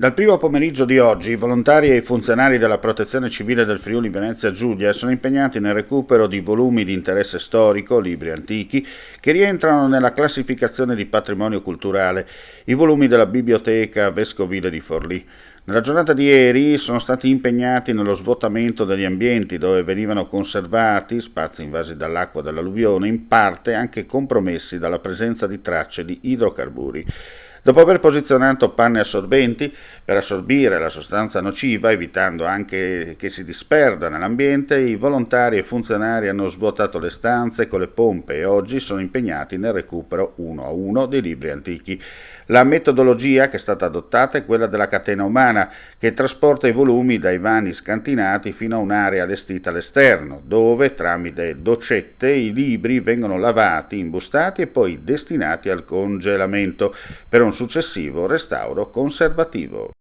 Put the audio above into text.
Dal primo pomeriggio di oggi, i volontari e i funzionari della Protezione Civile del Friuli Venezia Giulia sono impegnati nel recupero di volumi di interesse storico, libri antichi, che rientrano nella classificazione di patrimonio culturale, i volumi della Biblioteca Vescovile di Forlì. Nella giornata di ieri sono stati impegnati nello svuotamento degli ambienti dove venivano conservati, spazi invasi dall'acqua dell'alluvione, in parte anche compromessi dalla presenza di tracce di idrocarburi. Dopo aver posizionato panne assorbenti per assorbire la sostanza nociva, evitando anche che si disperda nell'ambiente, i volontari e funzionari hanno svuotato le stanze con le pompe e oggi sono impegnati nel recupero uno a uno dei libri antichi. La metodologia che è stata adottata è quella della catena umana, che trasporta i volumi dai vani scantinati fino a un'area allestita all'esterno, dove, tramite docette, i libri vengono lavati, imbustati e poi destinati al congelamento per un successivo restauro conservativo.